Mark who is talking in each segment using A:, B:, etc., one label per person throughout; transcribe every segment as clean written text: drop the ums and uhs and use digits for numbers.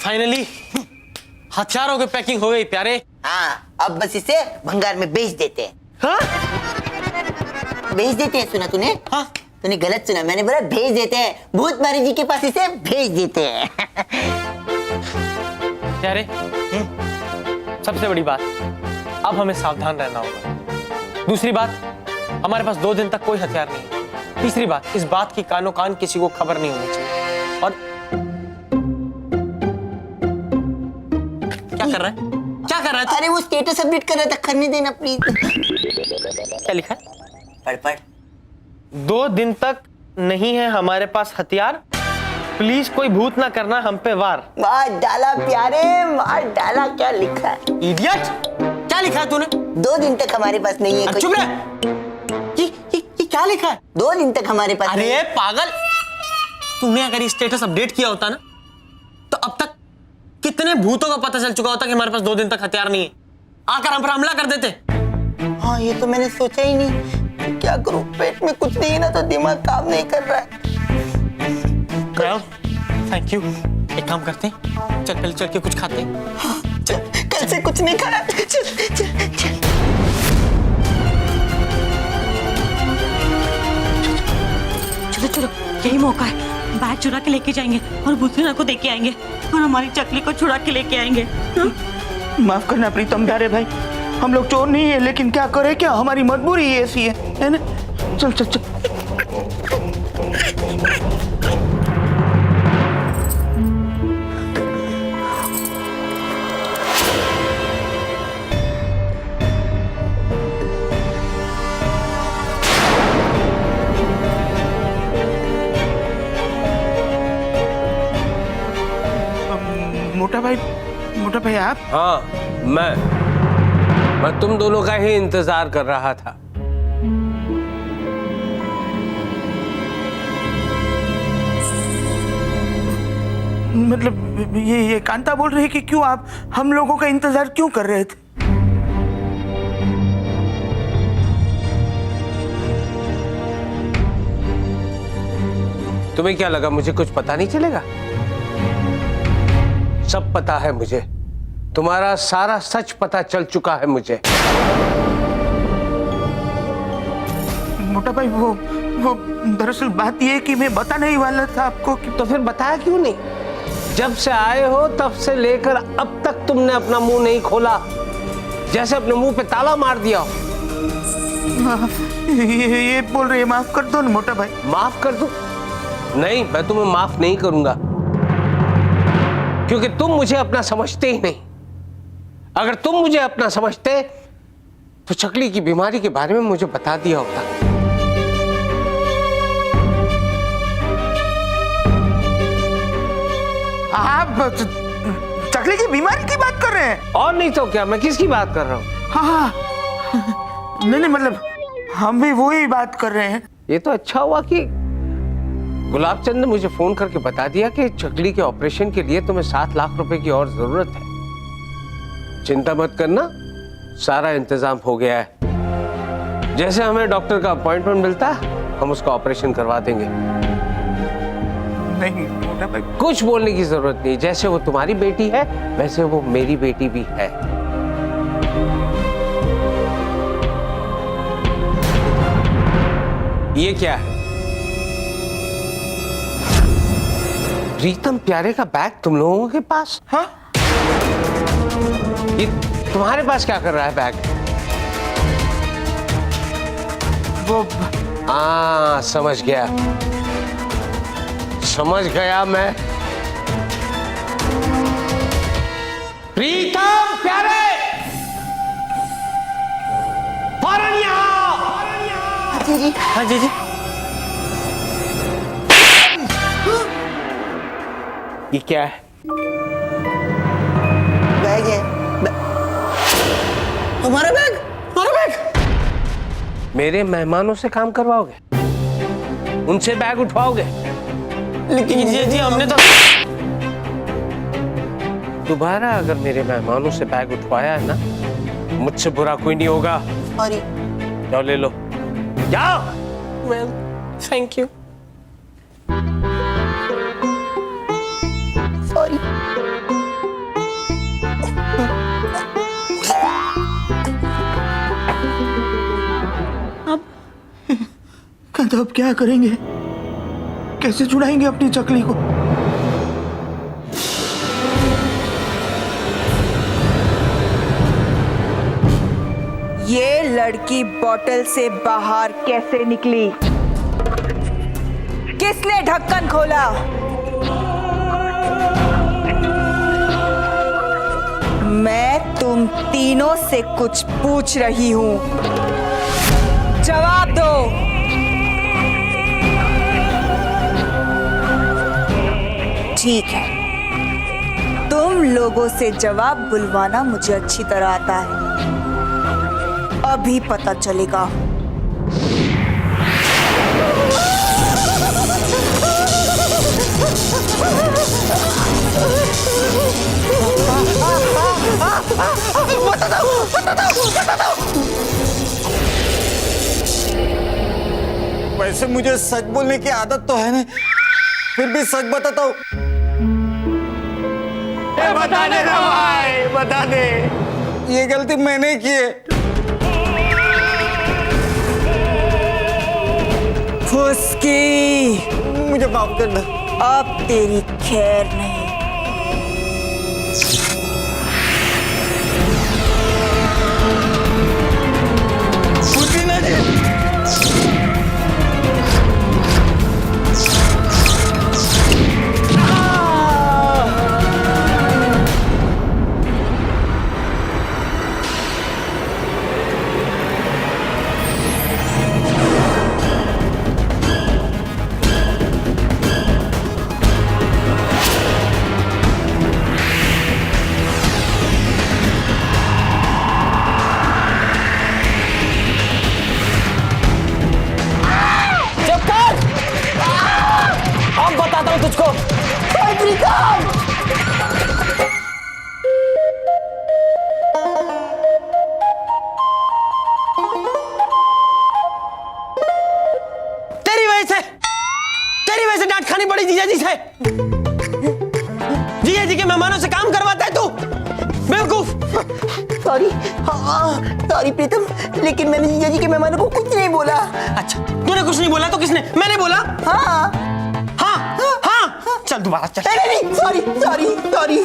A: Finally हथियारों की packing हो गई प्यारे।
B: हाँ, अब बस इसे भंगार में बेच देते हैं।
A: हाँ?
B: भेज देते हैं, सुना तूने?
A: हाँ?
B: तूने गलत सुना, मैंने बोला भेज देते हैं। भूत मारी जी के पास इसे भेज देते हैं।
A: प्यारे, सबसे बड़ी बात, अब हमें सावधान रहना होगा। दूसरी बात, हमारे पास 2 दिन तक कोई हथियार नहीं है। तीसरी बात, इस बात की कानो कान किसी को खबर नहीं होनी चाहिए। और क्या कर रहा है? क्या कर रहा है?
B: अरे वो स्टेटस अपडेट कर रहा था, करने देना प्लीज।
A: क्या लिखा है?
B: पढ़ पढ़।
A: 2 दिन तक नहीं है हमारे पास हथियार, प्लीज कोई भूत ना करना हम पे वार।
B: मार डाला प्यारे, मार डाला। क्या लिखा है?
A: इडियट, क्या लिखा है तूने?
B: 2 दिन तक हमारे पास नहीं है।
A: चुप रह। ये क्या लिखा है?
B: 2 दिन तक हमारे पास।
A: अरे पागल, तूने अगर ये स्टेटस अपडेट किया होता ना, तो अब तक कितने भूतों का पता चल चुका होता कि हमारे पास 2 दिन तक हथियार नहीं है, आकर हम पर हमला कर देते।
B: हाँ, ये तो मैंने सोचा ही नहीं। क्या करूं, पेट में कुछ नहीं है ना, तो दिमाग काम नहीं कर रहा है।
A: Thank you. एक काम करते हैं, चल पहले चल के कुछ खाते हैं।
B: हाँ, चल, कल से कुछ नहीं खाया। चल चल चल।
C: चलो चलो, यही मौका है। बैग चुरा के लेके जाएंगे और भूतनाथ को देके आएंगे और हमारी चकली को छुड़ा के लेके आएंगे।
D: माफ करना प्रीतम प्यारे भाई, हम लोग चोर नहीं है, लेकिन क्या करे, क्या हमारी मजबूरी ऐसी है ना? चल चल चल। मोटा भाई आप?
E: हाँ, मैं तुम दोनों का ही इंतजार कर रहा था।
D: मतलब ये कांता बोल रही है कि क्यों आप हम लोगों का इंतजार क्यों कर रहे थे?
E: तुम्हें क्या लगा मुझे कुछ पता नहीं चलेगा? सब पता है मुझे, तुम्हारा सारा सच पता चल चुका है मुझे।
D: मोटा भाई वो दरअसल बात ये है कि मैं बता नहीं वाला था आपको कि...
E: तो फिर बताया क्यों नहीं? जब से आए हो तब से लेकर अब तक तुमने अपना मुंह नहीं खोला, जैसे अपने मुंह पे ताला मार दिया हो।
D: ये बोल रहे, माफ कर दो ना मोटा भाई।
E: माफ कर दूं? नहीं, मैं तुम्हें माफ नहीं करूंगा, क्योंकि तुम मुझे अपना समझते ही नहीं। अगर तुम मुझे अपना समझते तो चकली की बीमारी के बारे में मुझे बता दिया होता।
D: आप चकली की बीमारी की बात कर रहे हैं?
E: और नहीं तो क्या, मैं किसकी बात कर रहा हूँ?
D: हाँ, नहीं मतलब हम भी वही बात कर रहे हैं।
E: ये तो अच्छा हुआ कि गुलाबचंद ने मुझे फोन करके बता दिया कि चकली के ऑपरेशन के लिए तुम्हें 7 लाख रुपए की और जरूरत है। चिंता मत करना, सारा इंतजाम हो गया है। जैसे हमें डॉक्टर का अपॉइंटमेंट मिलता है, हम उसका ऑपरेशन करवा देंगे।
D: नहीं मोटा भाई,
E: कुछ बोलने की जरूरत नहीं। जैसे वो तुम्हारी बेटी है, वैसे वो मेरी बेटी भी है। ये क्या है? प्रीतम प्यारे का बैग तुम लोगों के पास?
D: हाँ?
E: ये तुम्हारे पास क्या कर रहा है बैग?
D: वो
E: समझ गया मैं। प्रीतम प्यारे, फौरन यहाँ।
B: जी।
A: हाँ जी जी। ये क्या है?
B: बैग है। तुम्हारा बैग?
A: हमारा बैग?
E: मेरे मेहमानों से काम करवाओगे? उनसे बैग उठवाओगे?
A: लेकिन जी हमने तो
E: दोबारा अगर मेरे मेहमानों से बैग उठवाया है ना, मुझसे बुरा कोई नहीं होगा।
B: सॉरी।
E: जाओ ले लो, जाओ।
A: Well, thank you.
D: तो अब क्या करेंगे? कैसे छुड़ाएंगे अपनी चकली को?
F: ये लड़की बोतल से बाहर कैसे निकली? किसने ढक्कन खोला? मैं तुम तीनों से कुछ पूछ रही हूं, जवाब दो। ठीक है, तुम लोगों से जवाब बुलवाना मुझे अच्छी तरह आता है। अभी पता चलेगा।
B: वैसे मुझे सच बोलने की आदत तो है ना, फिर भी सच बताता हूँ।
D: बता दे ना भाई, बता दे।
B: ये गलती मैंने की है।
F: फुसकी,
B: मुझे माफ करना।
F: अब तेरी खैर नहीं।
B: पुदीना जी,
A: अब बताता हूँ तुझको। तेरी वजह से डांट खानी पड़ी जीजा जी से। जीजा जी के मेहमानों से काम करवाता है तू, बेवकूफ।
B: सॉरी। सॉरी प्रीतम, लेकिन मैंने जीजा जी के मेहमानों को कुछ नहीं बोला।
A: अच्छा, तूने कुछ नहीं बोला तो किसने? मैंने बोला।
B: हाँ
A: हाँ, चल दोबारा चल।
B: नहीं, सॉरी सॉरी सॉरी।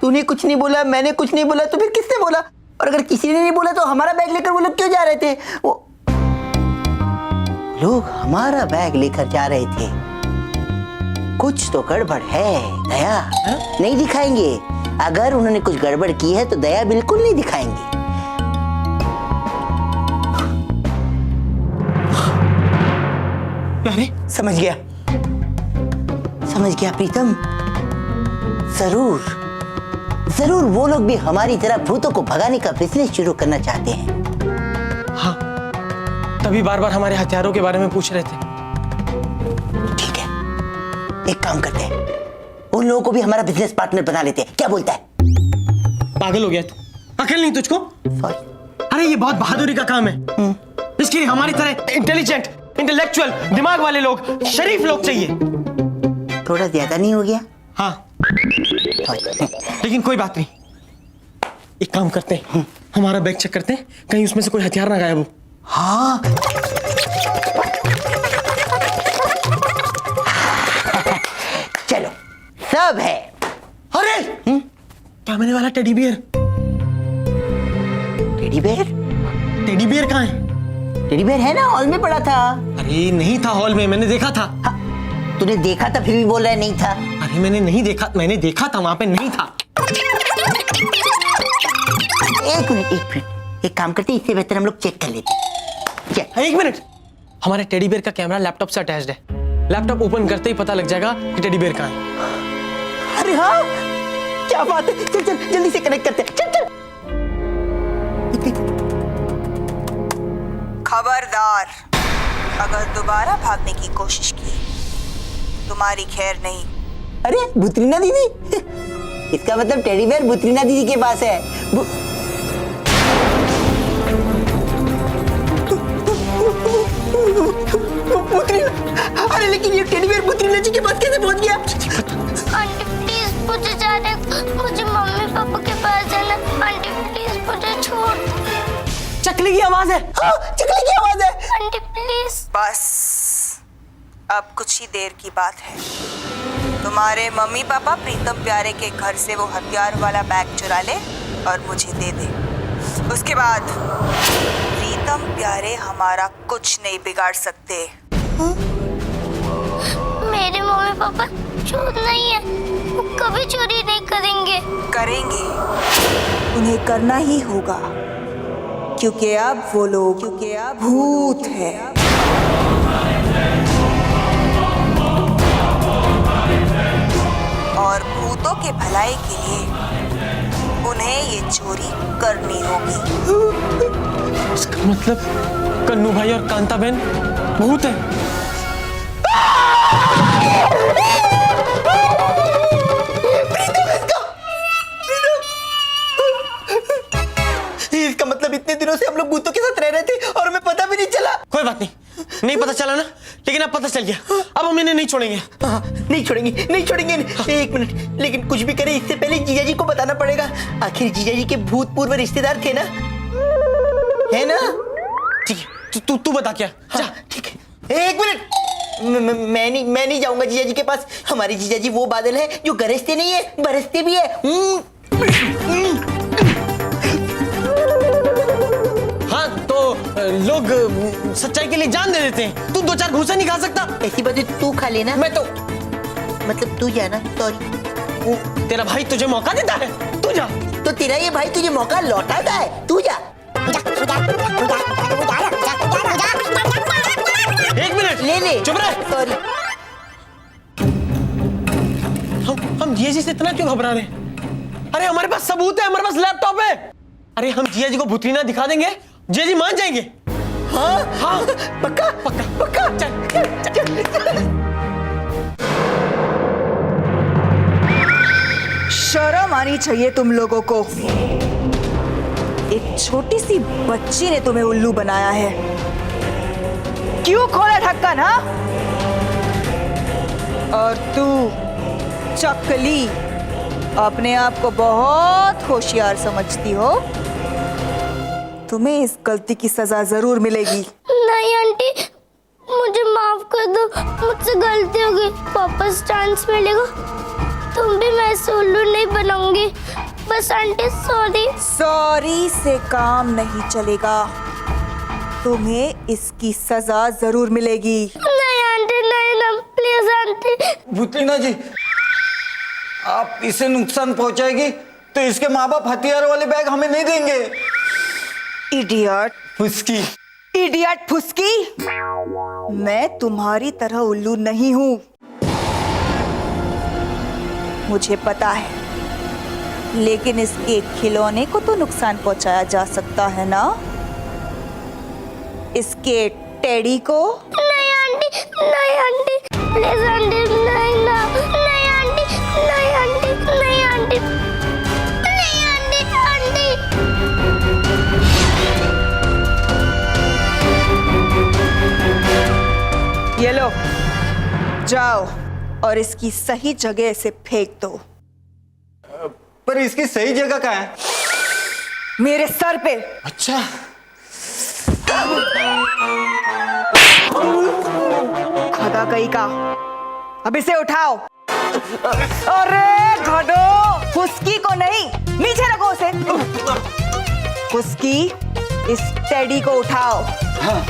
B: तूने कुछ नहीं बोला, मैंने कुछ नहीं बोला, तो फिर किसने बोला? और अगर किसी ने नहीं बोला तो हमारा बैग लेकर वो लोग क्यों जा रहे थे? वो लोग हमारा बैग लेकर जा रहे थे। कुछ तो गड़बड़ है। दया नहीं दिखाएंगे। अगर उन्होंने कुछ गड़बड़ की है तो दया बिल्कुल नहीं दिखाएंगे।
A: अरे
B: समझ गया प्रीतम। जरूर जरूर वो लोग भी हमारी तरह भूतों को भगाने का बिजनेस शुरू करना चाहते हैं।
A: हाँ, तभी बार बार हमारे हथियारों के बारे में पूछ रहे थे।
B: ठीक है, एक काम करते हैं, उन लोगों को भी हमारा बिजनेस पार्टनर बना लेते हैं। क्या बोलता है?
A: पागल हो गया तू? अकल नहीं तुझको?
B: सॉरी।
A: अरे ये बहुत बहादुरी का काम है। इसके लिए हमारी तरह इंटेलिजेंट, इंटेलेक्चुअल दिमाग वाले लोग, शरीफ लोग चाहिए।
B: थोड़ा ज्यादा नहीं हो गया?
A: हाँ, लेकिन कोई बात नहीं। एक काम करते हैं, हमारा बैग चेक करते हैं, कहीं उसमें से कोई हथियार ना गायब हो।
B: हाँ। चलो, सब है।
A: अरे क्या मैंने वाला teddy bear?
B: Teddy bear?
A: Teddy bear कहाँ है?
B: टेडी बियर है ना, हॉल में पड़ा था।
A: अरे नहीं था हॉल में, मैंने देखा था।
B: हाँ, तूने देखा था फिर भी बोल रहा है नहीं था?
A: अरे मैंने नहीं देखा, मैंने देखा था, वहां पे नहीं था।
B: एक मिनट, एक काम करते, इससे बेहतर हम लोग चेक कर लेते हैं। चल।
A: एक मिनट, हमारे टेडी बियर का कैमरा लैपटॉप से अटैच्ड है। लैपटॉप ओपन करते ही पता लग जाएगा कि टेडी बियर कहाँ है।
B: अरे हाँ, क्या बात है। चल चल जल्दी से कनेक्ट करते हैं। चल चल।
F: खबरदार, अगर दोबारा भागने की कोशिश की तुम्हारी खैर नहीं।
B: अरे बुतरीना दीदी, इसका मतलब टेडी बियर बुतरीना दीदी के पास है। बुतरीना, अरे लेकिन ये टेडी बियर बुतरीना जी के पास कैसे पहुंच गया?
G: आंटी प्लीज मुझे जाने, मुझे मम्मी पापा के पास जाना। आंटी प्लीज मुझे छोड़ दो।
A: चकली की आवाज है।
B: हाँ, चकली की आवाज है।
G: Aunty please.
F: बस अब कुछ ही देर की बात है, तुम्हारे मम्मी पापा प्रीतम प्यारे के घर से वो हथियार वाला बैग चुरा ले और मुझे दे दे। उसके बाद प्रीतम प्यारे हमारा कुछ नहीं बिगाड़ सकते।
G: मेरे मम्मी पापा चोर नहीं है, वो कभी चोरी नहीं करेंगे।
F: करेंगे, उन्हें करना ही होगा, क्योंकि अब वो लोग भूत है। और भूतों के भलाई के लिए उन्हें ये चोरी करनी होगी।
A: इसका मतलब कन्नू भाई और कांता बहन भूत है।
D: इसका मतलब इतने दिनों से हम लोग भूतों के साथ रह रहे थे और हमें पता भी नहीं चला।
A: कोई बात नहीं पता चला ना, लेकिन अब पता चल गया। अब हम इन्हें नहीं छोड़ेंगे।
D: हाँ, नहीं छोड़ेंगे। एक मिनट, लेकिन कुछ भी करें इससे पहले जीजा जी को बताना पड़ेगा। आखिर जीजा जी के भूतपूर्व रिश्तेदार थे ना, है ना?
A: ठीक है, तू बता क्या।
D: हाँ, ठीक है। एक मिनट, मैं नहीं जाऊंगा जीजा जी के पास। हमारे जीजा जी वो बादल है जो गरजते नहीं है, बरसते भी है।
A: हाँ तो लोग सच्चाई के लिए जान दे देते हैं। तू 2-4 घूसा नहीं खा सकता।
B: ऐसी बातें तू खा लेना।
A: मैं तो
B: मतलब तू जाना, सॉरी।
A: तेरा भाई तुझे मौका देता है, तू जा।
B: तो तेरा ये भाई तुझे मौका लौटाता है, तू जा।
A: एक मिनट,
B: ले
A: चुप रह।
B: सॉरी।
A: हम जिया जी से इतना क्यों घबरा रहे हैं? अरे हमारे पास सबूत है, हमारे पास लैपटॉप है। अरे हम जिया जी को भूतनीना दिखा देंगे, जिया जी मान जाएंगे। हाँ, पक्का। चल।
F: शर्म आनी चाहिए तुम लोगों को। एक छोटी सी बच्ची ने तुम्हें उल्लू बनाया है। क्यों खोला ढक्कन, हाँ? और तू चकली अपने आप को बहुत होशियार समझती हो। तुम्हें इस गलती की सजा जरूर मिलेगी।
G: नहीं आंटी, मुझे माफ कर दो, मुझसे गलती हो गई। वापस चांस मिलेगा, तुम भी मैं से उल्लू नहीं बनाऊंगी। बस आंटी सॉरी।
F: सॉरी से काम नहीं चलेगा, तुम्हें इसकी सजा जरूर मिलेगी।
G: नहीं आंटी, नहीं ना, प्लीज आंटी।
H: भूतनीना जी, आप इसे नुकसान पहुंचाएगी तो इसके माँ बाप हथियार वाले बैग हमें नहीं देंगे।
F: इडियट
H: फुसकी।
F: फुसकी, मैं तुम्हारी तरह उल्लू नहीं हूं। मुझे पता है, लेकिन इसके खिलौने को तो नुकसान पहुंचाया जा सकता है ना? इसके टेडी को?
G: नहीं आंटी, प्लीज आंटी, नहीं ना, नहीं आंटी, नहीं आंटी, नहीं आंटी, नहीं आंटी, आंटी।
F: ये लो, जाओ और इसकी सही जगह से फेंक दो।
H: पर इसकी सही जगह कहाँ है?
F: मेरे सर पे।
H: अच्छा,
F: खदा कहीं का, अब इसे उठाओ। अरे घड़ो, फुसकी को नहीं, नीचे रखो उसे। फुसकी, इस टेडी को उठाओ।
H: हाँ।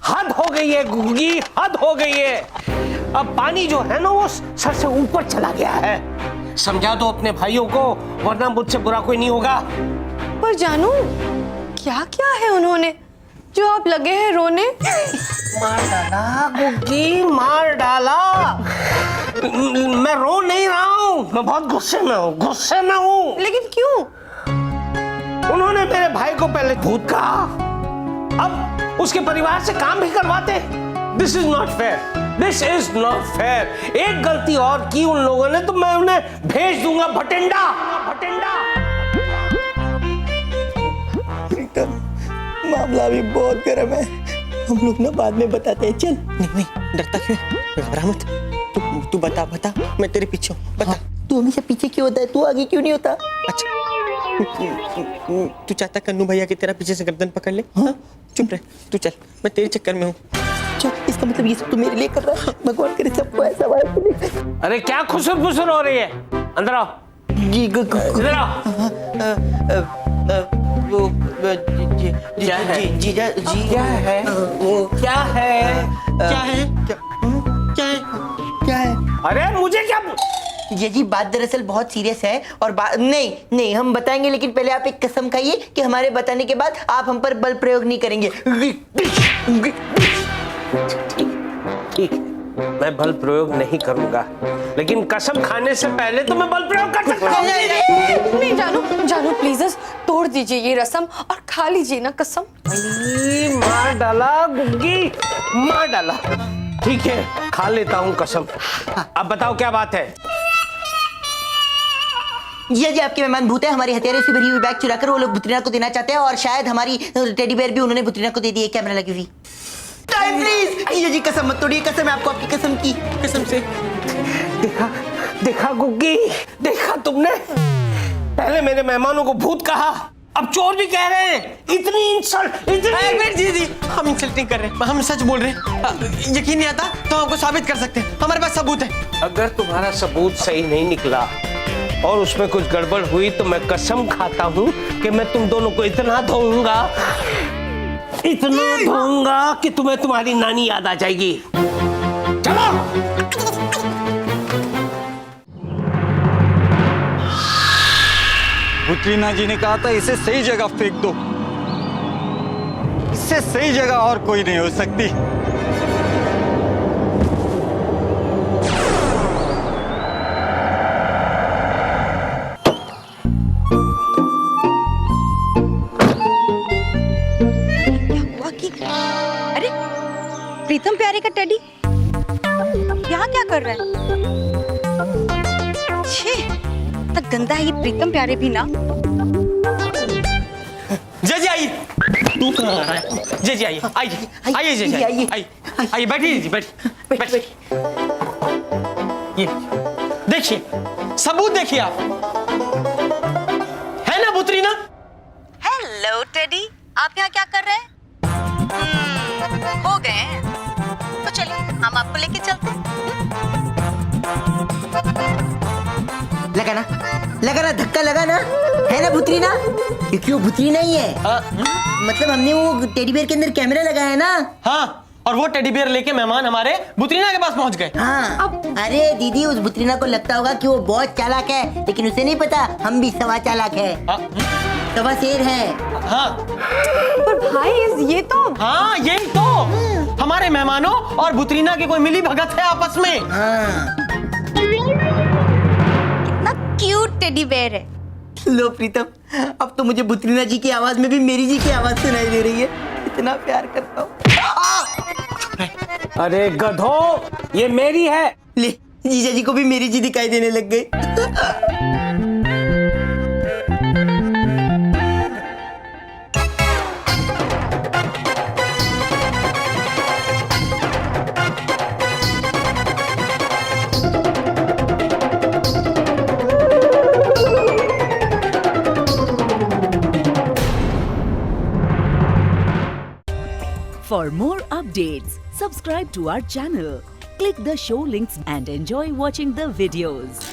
E: हद हो गई है गुगी, हद हो गई है। अब पानी जो है ना वो सर से ऊपर चला गया है। समझा दो अपने भाइयों को, वरना मुझसे बुरा कोई नहीं होगा।
I: पर जानू, क्या क्या है उन्होंने जो आप लगे हैं रोने?
E: मार डाला गुग्गी, मार डाला। मैं रो नहीं रहा हूँ, मैं बहुत गुस्से में हूँ।
I: लेकिन क्यों?
E: उन्होंने मेरे भाई को पहले भूत कहा, अब उसके परिवार से काम भी करवाते। This is not fair. एक गलती और की उन लोगों ने तो मैं उन्हें भेज दूंगा भटिंडा।
D: मामला भी बहुत गर्म है, हम लोग ना बाद में बताते हैं। चल।
A: नहीं, डरता क्यों है? घबरा मत। तू बता, मैं तेरे पीछे हूँ। बता।
B: तू हमेशा पीछे क्यों होता है? तू आगे क्यों नहीं होता?
A: अच्छा, तू चाहता कन्नू भैया की तेरा पीछे से गर्दन पकड़ ले? हाँ? चुप रह, तू चल, मैं तेरे चक्कर में हूँ।
D: अच्छा, इसका मतलब ये सब तू मेरे लिए कर रहा है? भगवान करे सबको ऐसा वाइफ मिले।
E: अरे क्या खुसर फुसर हो रही है? अंदर आओ।
D: जी
E: इधर आओ।
D: वो जीजा जी
A: क्या है?
D: वो
A: क्या है? क्या है?
D: क्या है?
E: अरे मुझे क्या?
D: ये जी बात दरअसल बहुत सीरियस है और बात नहीं हम बताएंगे, लेकिन पहले आप एक कसम खाइए कि हमारे बताने के बाद आप हम पर बल प्रयोग नहीं करेंगे।
E: ठीक, मैं बल प्रयोग नहीं करूंगा, लेकिन कसम खाने से पहले तो मैं बल प्रयोग कर सकता हूँ।
I: नहीं जानू प्लीज तोड़ दीजिए ये रस्म और खा लीजिए ना कसम।
E: मार डाला गुग्गी, मार डाला। ठीक है, खा लेता हूँ कसम। अब बताओ क्या बात है?
D: ये जी आपके मेहमान भूत है, हमारी हथियारों से भरी हुई बैग चुराकर वो लोग बुत्रीना को देना चाहते हैं और शायद हमारी टेडी बेयर भी उन्होंने बुत्रीना को दे दी है कैमरा लगी हुई। प्लीज ये जी कसम मत तोड़िए, कसम है आपको आपकी कसम की कसम से।
E: देखा गुग्गी, देखा तुमने? पहले मेरे मेहमानों को भूत कहा, अब चोर भी कह रहे हैं। इतनी इंसल्ट, इतनी।
A: जी हम इंसल्ट नहीं कर रहे, हम सच बोल रहे हैं। यकीन नहीं आता तो हमको साबित कर सकते हैं, हमारे पास सबूत है।
E: अगर तुम्हारा सबूत सही नहीं निकला और उसमें कुछ गड़बड़ हुई तो मैं कसम खाता हूँ कि मैं तुम दोनों को इतना धोऊंगा कि तुम्हें तुम्हारी नानी याद आ जाएगी। चलो।
H: बुत्रीना जी ने कहा था इसे सही जगह फेंक दो, इससे सही जगह और कोई नहीं हो सकती।
F: अरे प्रीतम प्यारे का टेडी यहाँ क्या कर रहा है? छे, तक गंदा है ये प्रीतम प्यारे भी ना।
A: जी आइए। तू कहाँ आ रहा है? जी आइए, आइए जी, आइए बैठिए जी, बैठिए। ये देखिए, सबूत देखिए आप, है ना बुत्रीना?
F: हेलो टेडी, आप यहाँ क्या कर रहे हैं? हो गए हैं तो चलिए हम आपको लेके चलते हैं।
D: लगा ना धक्का लगा ना, है ना बुत्रीना? क्योंकि वो बुत्रीना ही है। मतलब हमने वो टेडी बेयर के अंदर कैमरा लगाया है ना।
A: हाँ, और वो टेडी बेयर लेके मेहमान हमारे बुत्रीना के पास पहुंच गए।
D: हाँ, अरे दीदी उस बुत्रीना को लगता होगा कि वो बहुत चालाक है, लेकिन उसे नहीं पता हम भी सवा चालाक है, सवा शेर है।
A: हाँ
I: पर भाई ये तो
A: हाँ यही तो, हमारे मेहमानों और बुत्रीना की कोई मिली भगत है आपस में।
D: हाँ।
F: कितना क्यूट टेडी बेयर है।
D: लो प्रीतम, अब तो मुझे बुत्रीना जी की आवाज में भी मेरी जी की आवाज सुनाई दे रही है। इतना प्यार करता हूँ।
E: अरे गधो, ये मेरी है।
D: ले, जीजा जी को भी मेरी जी दिखाई देने लग गई।
J: For more updates, subscribe to our channel, click the show links and enjoy watching the videos.